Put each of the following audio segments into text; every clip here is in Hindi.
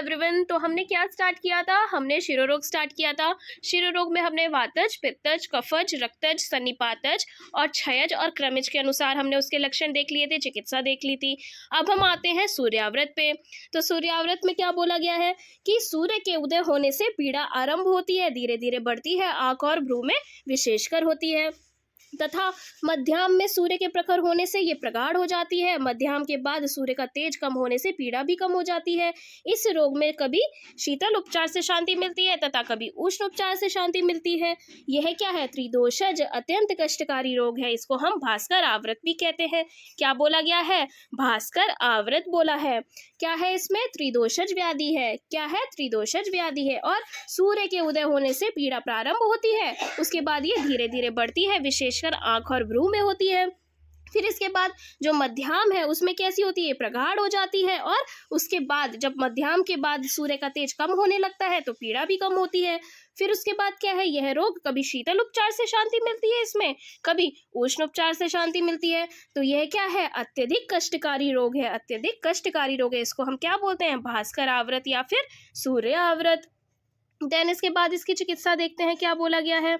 एवरीवन। तो हमने क्या स्टार्ट किया था? हमने शिरोरोग स्टार्ट किया था। शिरोरोग में हमने वातज, पित्तज, कफज, रक्तज, सन्निपातज और क्षयज और क्रमिज के अनुसार हमने उसके लक्षण देख लिए थे, चिकित्सा देख ली थी। अब हम आते हैं सूर्याव्रत पे। तो सूर्याव्रत में क्या बोला गया है कि सूर्य के उदय होने से पीड़ा आरंभ होती है, धीरे धीरे बढ़ती है, आंख और भ्रू में विशेषकर होती है तथा मध्याह्न में सूर्य के प्रखर होने से ये प्रगाढ़ हो जाती है। मध्याह्न के बाद सूर्य का तेज कम होने से पीड़ा भी कम हो जाती है। इस रोग में कभी शीतल उपचार से शांति मिलती है तथा कभी उष्ण उपचार से शांति मिलती है। यह क्या है? त्रिदोषज अत्यंत कष्टकारी रोग है। इसको हम भास्कर आवृत भी कहते हैं। क्या बोला गया है? भास्कर आवृत बोला है। क्या है इसमें? त्रिदोषज व्याधि है। क्या है? त्रिदोषज व्याधि है। और सूर्य के उदय होने से पीड़ा प्रारंभ होती है, उसके बाद ये धीरे धीरे बढ़ती है, विशेषकर आंख और भ्रू में होती है। फिर इसके बाद जो मध्याह्न है उसमें कैसी होती है? प्रगाढ़ हो जाती है। और उसके बाद जब मध्याह्न के बाद सूर्य का तेज कम होने लगता है तो पीड़ा भी कम होती है। फिर उसके बाद क्या है? यह रोग कभी शीतल उपचार से शांति मिलती है, इसमें कभी उष्ण उपचार से शांति मिलती है। तो यह क्या है? अत्यधिक कष्टकारी रोग है। अत्यधिक कष्टकारी रोग है। इसको हम क्या बोलते हैं? भास्कर आवृत या फिर सूर्य आवृत। देन इसके बाद इसकी चिकित्सा देखते हैं, क्या बोला गया है।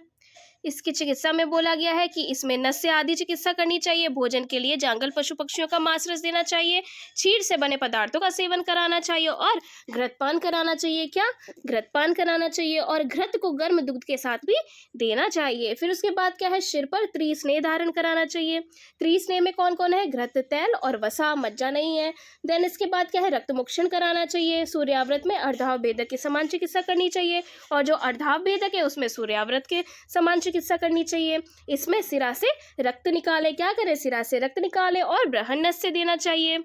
इसकी चिकित्सा में बोला गया है कि इसमें नस्य आदि चिकित्सा करनी चाहिए, भोजन के लिए जांगल पशु पक्षियों का मांस रस देना चाहिए, क्षीर से बने पदार्थों का सेवन कराना चाहिए और घृतपान कराना चाहिए। क्या? घृतपान कराना चाहिए और घृत को गर्म दूध के साथ भी देना चाहिए। फिर उसके बाद क्या है? सिर पर त्रिस्नेह धारण कराना चाहिए। त्रिस्नेह में कौन कौन है? घृत, तेल और वसा, मज्जा नहीं है। देन इसके बाद क्या है? रक्तमोक्षण कराना चाहिए। सूर्याव्रत में अर्धाव भेदक के समान चिकित्सा करनी चाहिए और जो अर्धाव भेदक है उसमें सूर्याव्रत के समान चिकित्सा करनी चाहिए। इसमें सिरा से रक्त निकाले, क्या करें? सिरा से रक्त निकाले और बृहन्नस से देना चाहिए।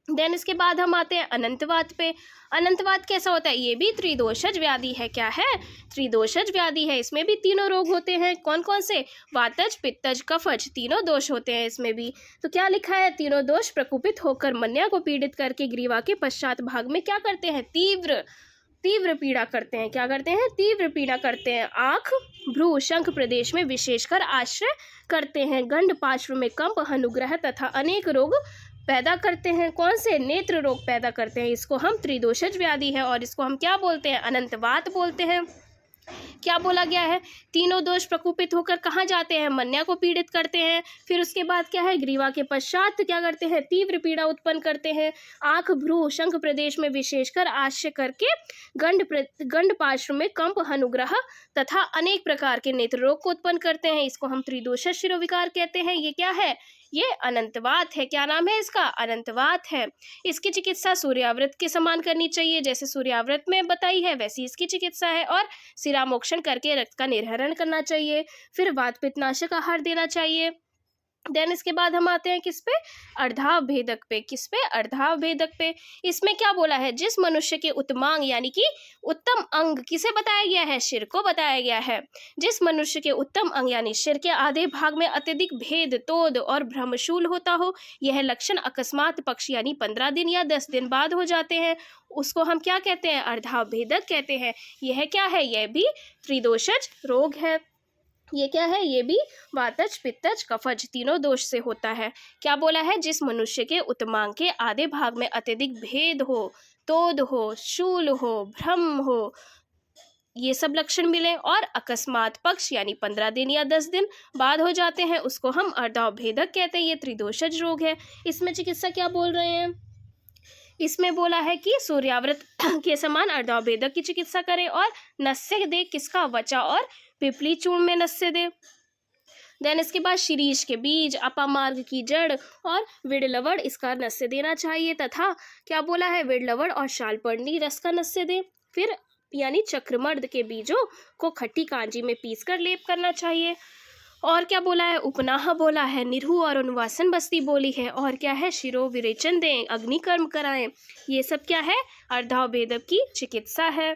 देन इसके बाद हम आते हैं अनंतवात पे। अनंतवात कैसा होता है? ये भी त्रिदोषज व्याधि है। क्या है? त्रिदोषज व्याधि है। इसमें भी तीनों रोग होते हैं। कौन कौन से? वातज, पित्तज, कफज, तीनों दोष होते हैं इसमें भी। तो क्या लिखा है? तीनों दोष प्रकोपित होकर मन्या को पीड़ित करके ग्रीवा के पश्चात भाग में क्या करते हैं? तीव्र पीड़ा करते हैं। क्या करते हैं? तीव्र पीड़ा करते हैं। आंख, भ्रू, शंख प्रदेश में विशेषकर आश्रय करते हैं। गंड पार्श्व में कंप, अनुग्रह तथा अनेक रोग पैदा करते हैं। कौन से? नेत्र रोग पैदा करते हैं। इसको हम त्रिदोषज व्याधि है और इसको हम क्या बोलते हैं? अनंतवात बोलते हैं। क्या बोला गया है? तीनों दोष प्रकोपित होकर कहाँ जाते हैं? मन्या को पीड़ित करते हैं। फिर उसके बाद क्या है? ग्रीवा के पश्चात क्या करते हैं? तीव्र पीड़ा उत्पन्न करते हैं। आंख, भ्रू, शंख प्रदेश में विशेषकर आश्रय करके गंड पार्श्व में कंप, अनुग्रह तथा अनेक प्रकार के नेत्र रोग को उत्पन्न करते हैं। इसको हम त्रिदोषज शिरोविकार कहते हैं। ये क्या है? ये अनंतवात है। क्या नाम है इसका? अनंतवात है। इसकी चिकित्सा सूर्याव्रत के समान करनी चाहिए। जैसे सूर्याव्रत में बताई है वैसी इसकी चिकित्सा है और सिरामोक्षण करके रक्त का निर्हरण करना चाहिए। फिर वात पित्तनाशक आहार देना चाहिए। देन इसके बाद हम आते हैं किस पे? अर्धाव भेदक पे। किस पे? अर्धाव भेदक पे। इसमें क्या बोला है? जिस मनुष्य के उत्तमांग यानी कि उत्तम अंग किसे बताया गया है? सिर को बताया गया है। जिस मनुष्य के उत्तम अंग यानी सिर के आधे भाग में अत्यधिक भेद, तोद और भ्रमशूल होता हो, यह लक्षण अकस्मात पक्ष यानी 15 दिन या 10 दिन बाद हो जाते हैं, उसको हम क्या कहते हैं? अर्धाव भेदक कहते हैं। यह क्या है? यह भी त्रिदोषज रोग है। ये क्या है? ये भी वातज, पित्तज, कफज तीनों दोष से होता है। क्या बोला है? जिस मनुष्य के उत्तमांग के आधे भाग में अत्यधिक भेद हो, तोद हो, शूल हो, भ्रम हो, ये सब लक्षण मिले और अकस्मात पक्ष यानी 15 दिन या 10 दिन बाद हो जाते हैं, उसको हम अर्धाव भेदक कहते हैं। ये त्रिदोषज रोग है। इसमें चिकित्सा क्या बोल रहे हैं? इसमें बोला है कि सूर्याव्रत के समान अर्धाव भेदक की चिकित्सा करें और नस्य दे। किसका? वचा और पिपली चूर्ण में नस्य दे। देन इसके बाद शिरीष के बीज, अपामार्ग की जड़ और विड़लवड़ इसका नस्य देना चाहिए तथा क्या बोला है? विड़लवड़ और शालपर्णी रस का नस्य दे। फिर यानी चक्रमर्द के बीजों को खट्टी कांजी में पीसकर लेप करना चाहिए। और क्या बोला है? उपनाह बोला है। निरहु और अनुवासन बस्ती बोली है। और क्या है? शिरो विरेचन दें, अग्निकर्म कराएं। ये सब क्या है? अर्धाव भेदक की चिकित्सा है।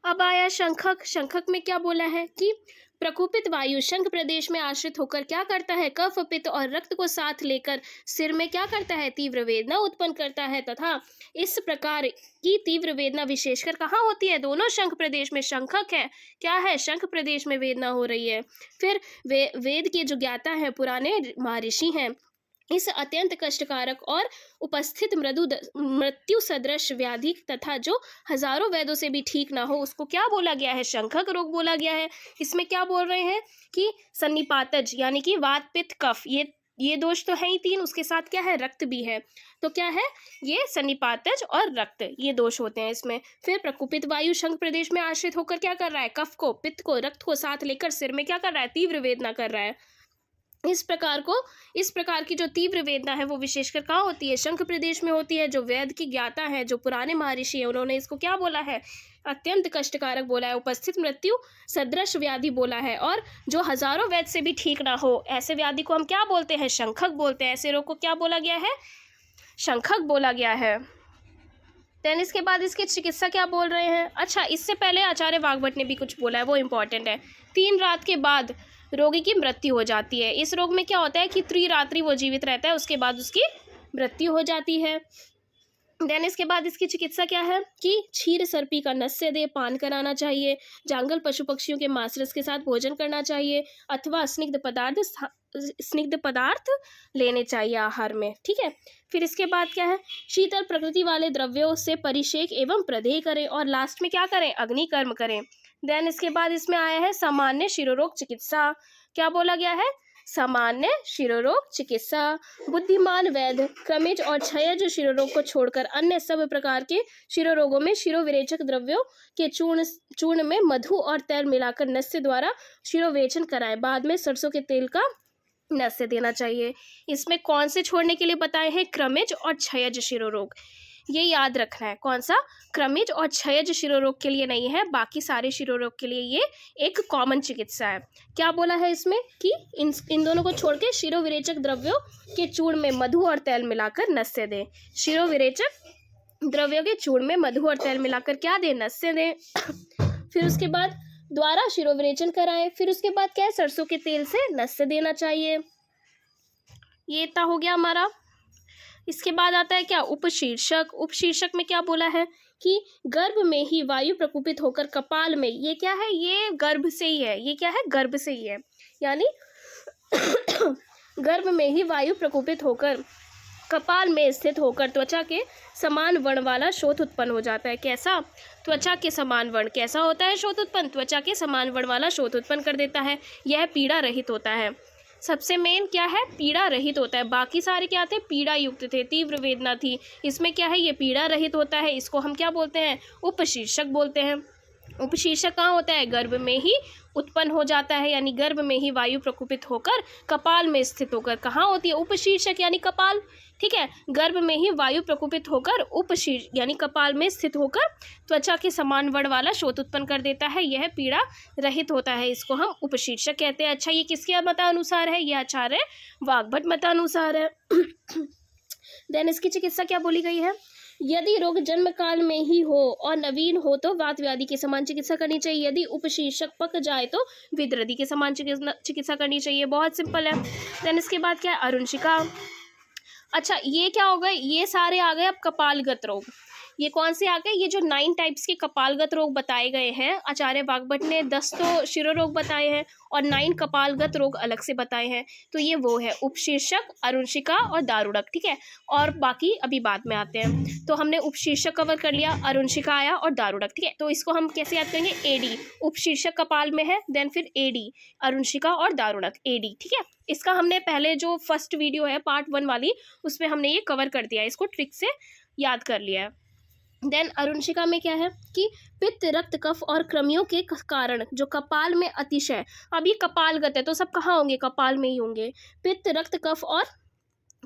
अब आया शंखक। शंखक में क्या बोला है कि प्रकोपित वायु शंख प्रदेश में आश्रित होकर क्या करता है? कफ, पित्त और रक्त को साथ लेकर सिर में क्या करता है? तीव्र वेदना उत्पन्न करता है तथा इस प्रकार की तीव्र वेदना विशेषकर कहाँ होती है? दोनों शंख प्रदेश में। शंखक है। क्या है? शंख प्रदेश में वेदना हो रही है। फिर वेद के जो ज्ञाता है, पुराने महर्षि हैं, इस अत्यंत कष्टकारक और उपस्थित मृत्यु सदृश व्याधि तथा जो हजारों वैद्यों से भी ठीक ना हो उसको क्या बोला गया है? शंखक रोग बोला गया है। इसमें क्या बोल रहे हैं कि सन्निपातज यानी कि वात पित्त कफ, ये दोष तो है ही तीन, उसके साथ क्या है? रक्त भी है। तो क्या है? ये सन्निपातज और रक्त, ये दोष होते हैं इसमें। फिर प्रकुपित वायु शंख प्रदेश में आश्रित होकर क्या कर रहा है? कफ को, पित्त को, रक्त को साथ लेकर सिर में क्या कर रहा है? तीव्र वेदना कर रहा है। इस प्रकार की जो तीव्र वेदना है वो विशेषकर कहाँ होती है? शंख प्रदेश में होती है। जो वेद की ज्ञाता है, जो पुराने महर्षि है, उन्होंने इसको क्या बोला है? अत्यंत कष्टकारक बोला है, उपस्थित मृत्यु सदृश व्याधि बोला है, और जो हजारों वेद से भी ठीक ना हो ऐसे व्याधि को हम क्या बोलते हैं? शंखक बोलते हैं। ऐसे रोग को क्या बोला गया है? शंखक बोला गया है। देन इसके बाद इसकी चिकित्सा क्या बोल रहे हैं? अच्छा, इससे पहले आचार्य वाग्भट ने भी कुछ बोला है, वो इंपॉर्टेंट है। 3 रात के बाद रोगी की मृत्यु हो जाती है। इस रोग में क्या होता है कि त्रिरात्रि वो जीवित रहता है, उसके बाद उसकी मृत्यु हो जाती है। देन इसके बाद इसकी चिकित्सा क्या है कि क्षीर सर्पी का नस्य दे पान कराना चाहिए, जांगल पशु पक्षियों के मांसरस के साथ भोजन करना चाहिए, अथवा स्निग्ध पदार्थ लेने चाहिए आहार में। ठीक है। फिर इसके बाद क्या है? शीतल प्रकृति वाले द्रव्यों से परिषेक एवं प्रदेह करें, और लास्ट में क्या करें? अग्नि कर्म करें। देन इसके बाद इसमें आया है सामान्य शिरोरोग चिकित्सा। क्या बोला गया है? सामान्य शिरोरोग चिकित्सा। बुद्धिमान वैद्य क्रमिज और क्षयज शिरोरोग को छोड़कर अन्य सब प्रकार के शिरोरोगों में शिरोविरेचक द्रव्यों के चूर्ण में मधु और तेल मिलाकर नस्य द्वारा शिरोवेचन कराएं। बाद में सरसों के तेल का नस्य देना चाहिए। इसमें कौन से छोड़ने के लिए बताए हैं? क्रमिज और क्षयज शिरोरोग। ये याद रखना है। कौन सा? क्रमिज और क्षयज शिरोरोग के लिए नहीं है, बाकी सारे शिरोरोग के लिए ये एक कॉमन चिकित्सा है। क्या बोला है इसमें कि इन दोनों को छोड़ के शिरोविरेचक द्रव्यों के चूर्ण में मधु और तेल मिलाकर नस्य दें। शिरोविरेचक द्रव्यों के चूर्ण में मधु और तेल मिलाकर क्या दें? नस्य दें। फिर उसके बाद द्वारा शिरोविरेचन कराएं। फिर उसके बाद क्या है? सरसों के तेल से नस्य देना चाहिए। ये इतना हो गया हमारा। इसके बाद आता है क्या? उपशीर्षक। उपशीर्षक में क्या बोला है कि गर्भ में ही वायु प्रकुपित होकर कपाल में, ये क्या है? ये गर्भ से ही है। ये क्या है? गर्भ से ही है, यानी गर्भ में ही वायु प्रकुपित होकर कपाल में स्थित होकर त्वचा के समान वर्ण वाला शोथ उत्पन्न हो जाता है। कैसा? त्वचा के समान वर्ण। कैसा होता है शोथ उत्पन्न? त्वचा के समान वर्ण वाला शोथ उत्पन्न कर देता है। यह पीड़ा रहित होता है। सबसे मेन क्या है? पीड़ा रहित होता है। बाकी सारे क्या थे? पीड़ा युक्त थे, तीव्र वेदना थी। इसमें क्या है? ये पीड़ा रहित होता है। इसको हम क्या बोलते हैं? उपशीर्षक बोलते हैं। उपशीर्षक कहाँ होता है? गर्भ में ही उत्पन्न हो जाता है, यानी गर्भ में ही वायु प्रकुपित होकर कपाल में स्थित होकर। कहाँ होती है? उपशीर्षक यानी कपाल। ठीक है। गर्भ में ही वायु प्रकुपित होकर यानी कपाल में स्थित होकर त्वचा के समान वर्ण वाला शोथ उत्पन्न कर देता है। यह पीड़ा रहित होता है, इसको हम उपशीर्षक कहते हैं। अच्छा, ये किसके मतानुसार है? यह आचार्य वाग्भट मतानुसार है। देन इसकी चिकित्सा क्या बोली गई है? यदि रोग जन्म काल में ही हो और नवीन हो तो वात व्याधि के समान चिकित्सा करनी चाहिए। यदि उपशीर्षक पक जाए तो विद्रधि के समान चिकित्सा करनी चाहिए। बहुत सिंपल है। देन इसके बाद क्या है? अरुणशिका। अच्छा, ये क्या हो गए? ये सारे आ गए अब कपालगत रोग। ये कौन से आ गए? ये जो 9 टाइप्स के कपालगत रोग बताए गए हैं, आचार्य वाग्भट ने 10 तो शिरोरोग बताए हैं और 9 कपालगत रोग अलग से बताए हैं। तो ये वो है उपशीर्षक, अरुणशिका और दारुणक। ठीक है। और बाकी अभी बाद में आते हैं। तो हमने उपशीर्षक कवर कर लिया, अरुणशिका आया और दारुणक। ठीक है। तो इसको हम कैसे याद करेंगे? एडी। उपशीर्षक कपाल में है, देन फिर एडी, अरुणशिका और दारुणक, एडी। ठीक है। इसका हमने पहले जो फर्स्ट वीडियो है पार्ट 1 वाली, उसमें हमने ये कवर कर दिया है, इसको ट्रिक से याद कर लिया है। देन अरुणशिका में क्या है कि पित्त, रक्त, कफ और कृमियों के कारण जो कपाल में अतिशय, अब ये कपालगत है तो सब कहाँ होंगे? कपाल में ही होंगे। पित्त, रक्त, कफ और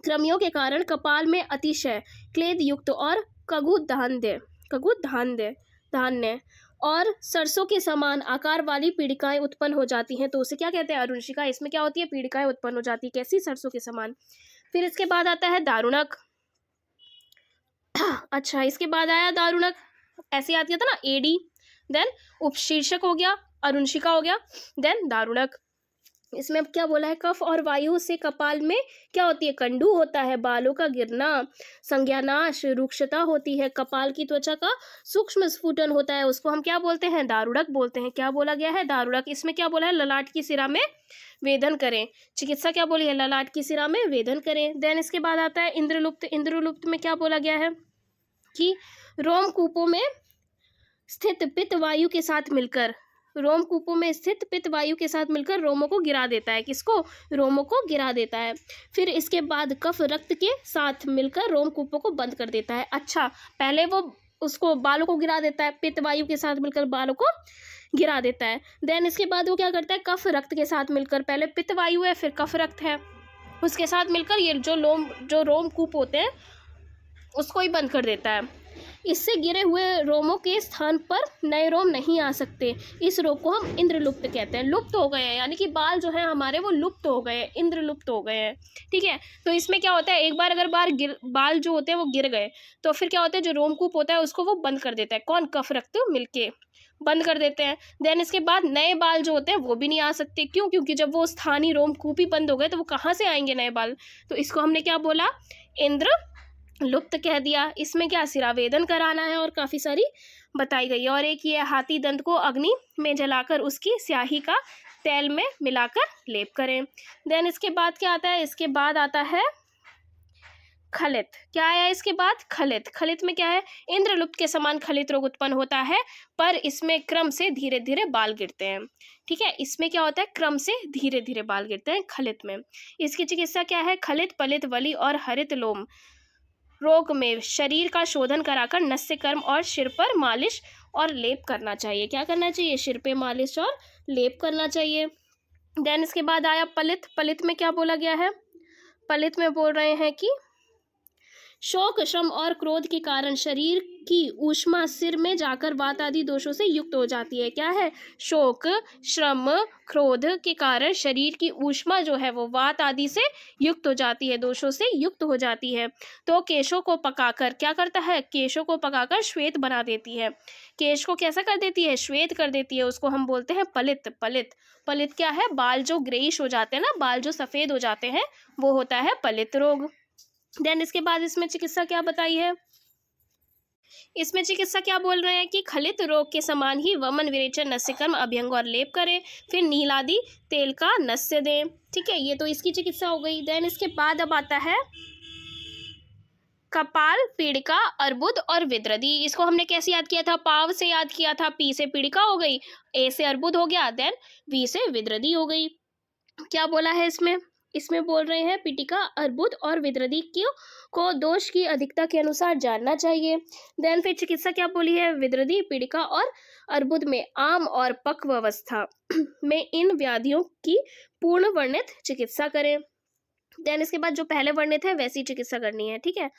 कृमियों के कारण कपाल में अतिशय क्लेद युक्त और धान्य और सरसों के समान आकार वाली पीड़िकाएं उत्पन्न हो जाती हैं, तो उसे क्या कहते हैं? अरुणशिका। इसमें क्या होती है? पीड़िकाएं उत्पन्न हो जाती है। कैसी? सरसों के समान। फिर इसके बाद आता है दारुणक। अच्छा, इसके बाद आया दारुणक। ऐसे याद किया था ना? एडी, देन उपशीर्षक हो गया, अरुणशिका हो गया, देन दारुणक। इसमें अब क्या बोला है, कफ और वायु से कपाल में क्या होती है, कंडू होता है, बालों का गिरना, संज्ञानाश, रुक्षता होती है, कपाल की त्वचा का सूक्ष्म स्फुटन होता है, उसको हम क्या बोलते हैं, दारुड़क बोलते हैं। क्या बोला गया है, दारुड़क। इसमें क्या बोला है, ललाट की सिरा में वेदन करें। चिकित्सा क्या बोली है, ललाट की सिरा में वेदन करें। देन इसके बाद आता है इंद्रलुप्त। इंद्रलुप्त में क्या बोला गया है कि रोमकूपों में स्थित पित्त वायु के साथ मिलकर, रोमकूपों में स्थित पित्त वायु के साथ मिलकर रोमों को गिरा देता है। किसको, रोमों को गिरा देता है। फिर इसके बाद कफ रक्त के साथ मिलकर रोमकूपों को बंद कर देता है। अच्छा, पहले वो उसको बालों को गिरा देता है, पित्त वायु के साथ मिलकर बालों को गिरा देता है। देन इसके बाद वो क्या करता है, कफ रक्त के साथ मिलकर, पहले पित्त वायु है फिर कफ रक्त है, उसके साथ मिलकर ये जो रोमकूप होते हैं उसको ही बंद कर देता है। इससे गिरे हुए रोमों के स्थान पर नए रोम नहीं आ सकते। इस रोग को हम इंद्रलुप्त कहते हैं। लुप्त हो गए हैं, यानी कि बाल जो है हमारे वो लुप्त हो गए हैं, इंद्रलुप्त हो गए हैं। ठीक है, तो इसमें क्या होता है, एक बार अगर बाल जो होते हैं वो गिर गए तो फिर क्या होता है, जो रोमकूप होता है उसको वो बंद कर देता है। कौन, कफ रक्त मिलके बंद कर देते हैं। देन इसके बाद नए बाल जो होते हैं वो भी नहीं आ सकते। क्यों, क्योंकि जब वो स्थानीय रोमकूप ही बंद हो गए तो वो कहाँ से आएंगे नए बाल। तो इसको हमने क्या बोला, इंद्र लुप्त कह दिया। इसमें क्या, सिरावेदन कराना है और काफ़ी सारी बताई गई है। और एक ये हाथी दंत को अग्नि में जलाकर उसकी स्याही का तेल में मिलाकर लेप करें। देन इसके बाद क्या आता है, इसके बाद आता है खलित। क्या आया इसके बाद, खलित। खलित में क्या है, इंद्रलुप्त के समान खलित रोग उत्पन्न होता है, पर इसमें क्रम से धीरे धीरे बाल गिरते हैं। ठीक है, इसमें क्या होता है, क्रम से धीरे धीरे बाल गिरते हैं खलित में। इसकी चिकित्सा क्या है, खलित, पलित, वली और हरित लोम रोग में शरीर का शोधन कराकर नस्य कर्म और सिर पर मालिश और लेप करना चाहिए। क्या करना चाहिए, सिर पे मालिश और लेप करना चाहिए। देन इसके बाद आया पलित। पलित में क्या बोला गया है, पलित में बोल रहे हैं कि शोक, श्रम और क्रोध के कारण शरीर की ऊष्मा सिर में जाकर वात आदि दोषों से युक्त हो जाती है। क्या है, शोक, श्रम, क्रोध के कारण शरीर की ऊष्मा जो है वो वात आदि से युक्त हो जाती है, दोषों से युक्त हो जाती है। तो केशों को पकाकर क्या करता है, केशों को पकाकर श्वेत बना देती है। केश को कैसा कर देती है, श्वेत कर देती है। उसको हम बोलते हैं पलित। पलित, पलित क्या है, बाल जो ग्रेइश हो जाते हैं ना, बाल जो सफ़ेद हो जाते हैं वो होता है पलित रोग। देन इसके बाद इसमें चिकित्सा क्या बताई है, इसमें चिकित्सा क्या बोल रहे हैं कि खलित रोग के समान ही वमन, विरेचन, नस्यकर्म, अभ्यंग और लेप करें, फिर नील आदि तेल का नस्य दें। ठीक है, ये तो इसकी चिकित्सा हो गई। देन इसके बाद अब आता है कपाल, पीड़िका, अर्बुद और विद्रदी। इसको हमने कैसे याद किया था, पाव से याद किया था। पी से पीड़िका हो गई, ए से अर्बुद हो गया, देन वी से विद्रदी हो गई। क्या बोला है इसमें, इसमें बोल रहे हैं पीटिका, अर्बुद और विद्रदी को दोष की अधिकता के अनुसार जानना चाहिए। देन फिर चिकित्सा क्या बोली है, विद्रदी, पीड़िका और अर्बुद में आम और पक्व अवस्था में इन व्याधियों की पूर्ण वर्णित चिकित्सा करें। देन इसके बाद जो पहले वर्णित है वैसी चिकित्सा करनी है। ठीक है,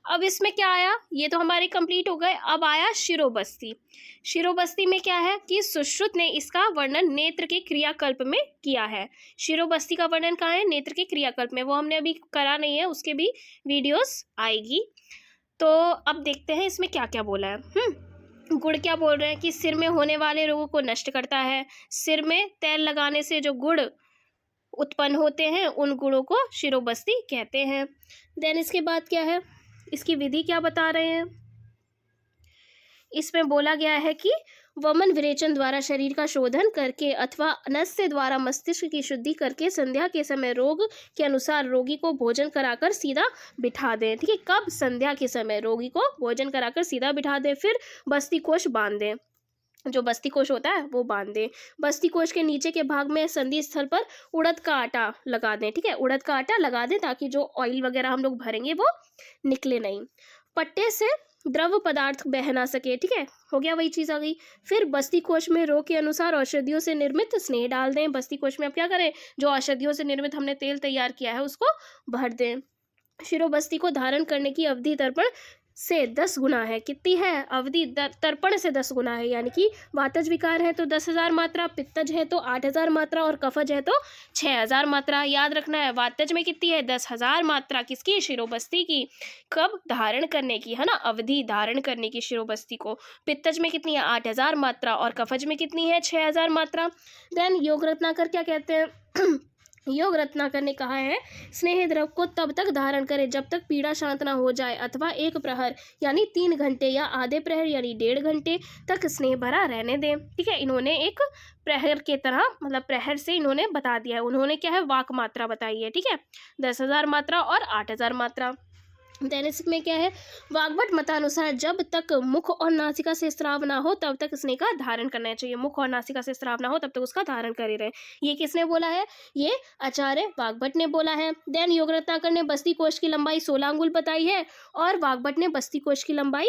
अब इसमें क्या आया, ये तो हमारे कंप्लीट हो गए। अब आया शिरोबस्ती। शिरोबस्ती में क्या है कि सुश्रुत ने इसका वर्णन नेत्र के क्रियाकल्प में किया है। शिरोबस्ती का वर्णन कहाँ है, नेत्र के क्रियाकल्प में। वो हमने अभी करा नहीं है, उसके भी वीडियोस आएगी। तो अब देखते हैं इसमें क्या क्या बोला है। गुड़ क्या बोल रहे हैं कि सिर में होने वाले रोगों को नष्ट करता है। सिर में तेल लगाने से जो गुड़ उत्पन्न होते हैं उन गुड़ों को शिरोबस्ती कहते हैं। देन इसके बाद क्या है, इसकी विधि क्या बता रहे हैं, इसमें बोला गया है कि वमन, विरेचन द्वारा शरीर का शोधन करके अथवा नस्य द्वारा मस्तिष्क की शुद्धि करके संध्या के समय रोग के अनुसार रोगी को भोजन कराकर सीधा बिठा दें। ठीक है, कब, संध्या के समय रोगी को भोजन कराकर सीधा बिठा दें। फिर बस्ती कोश बांध दें, जो बस्ती कोश होता है वो बांध दें। बस्ती कोश के नीचे के भाग में संधि स्थल पर उड़द का आटा लगा दें। ठीक है, उड़द का आटा लगा दें ताकि जो ऑयल वगैरह हम लोग भरेंगे वो निकले नहीं। पट्टे से द्रव पदार्थ बह ना सके। ठीक है, हो गया, वही चीज़ आ गई। फिर बस्ती कोश में रोग के अनुसार औषधियों से निर्मित स्नेह डाल दें। बस्ती कोश में अब क्या करें, जो औषधियों से निर्मित हमने तेल तैयार किया है उसको भर दें। शिरोबस्ती को धारण करने की अवधि दर्पण से 10 गुना है। कितनी है अवधि? तर्पण से 10 गुना है, यानी कि वातज विकार है तो 10,000 मात्रा, पित्तज है तो 8,000 मात्रा और कफज है तो 6,000 मात्रा। याद रखना है वातज में कितनी है? 10,000 मात्रा। किसकी? शिरोबस्ती की। कब? धारण करने की, है ना, अवधि धारण करने की शिरोबस्ती को। पित्तज में कितनी है? 8,000 मात्रा और कफज में कितनी है? 6,000 मात्रा। देन योग रत्नाकर क्या कहते हैं? योग रत्नाकर ने कहा है स्नेह द्रव को तब तक धारण करें जब तक पीड़ा शांत ना हो जाए, अथवा 1 प्रहर यानी 3 घंटे या आधे प्रहर यानी 1.5 घंटे तक स्नेह भरा रहने दें। ठीक है, इन्होंने एक प्रहर के तरह, मतलब प्रहर से इन्होंने बता दिया है। उन्होंने क्या है? वाक मात्रा बताई है। ठीक है, 10,000 मात्रा और 8,000 मात्रा। दैनिक में क्या है? वाग्भट मतानुसार जब तक मुख और नासिका से स्राव ना हो तब तक स्नेह का धारण करना चाहिए। मुख और नासिका से स्राव ना हो तब तक उसका धारण करे रहे। ये किसने बोला है? ये आचार्य वाग्भट ने बोला है। देन योग रत्नाकर ने बस्ती कोश की लंबाई 16 अंगुल बताई है और वाग्भट ने बस्ती कोश की लंबाई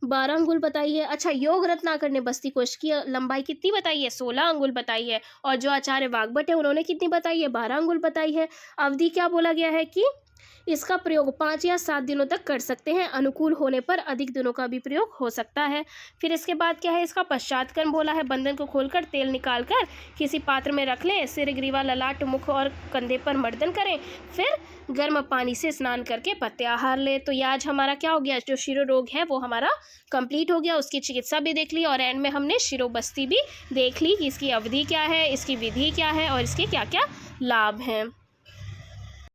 12 अंगुल बताई है। अच्छा, योग रत्नाकर ने बस्ती कोश की लंबाई कितनी बताई है? 16 अंगुल बताई है। और जो आचार्य वाग्भट है उन्होंने कितनी बताई है? 12 अंगुल बताई है। अवधि क्या बोला गया है कि इसका प्रयोग 5 या 7 दिनों तक कर सकते हैं। अनुकूल होने पर अधिक दिनों का भी प्रयोग हो सकता है। फिर इसके बाद क्या है? इसका पश्चात कर्म बोला है। बंधन को खोलकर तेल निकालकर किसी पात्र में रख लें, सिर, ग्रीवा, ललाट, मुख और कंधे पर मर्दन करें, फिर गर्म पानी से स्नान करके पत्ते आहार ले। तो ये आज हमारा क्या हो गया? जो शिरो रोग है वो हमारा कंप्लीट हो गया। उसकी चिकित्सा भी देख ली और एंड में हमने शिरोबस्ती भी देख ली कि इसकी अवधि क्या है, इसकी विधि क्या है और इसके क्या क्या लाभ हैं।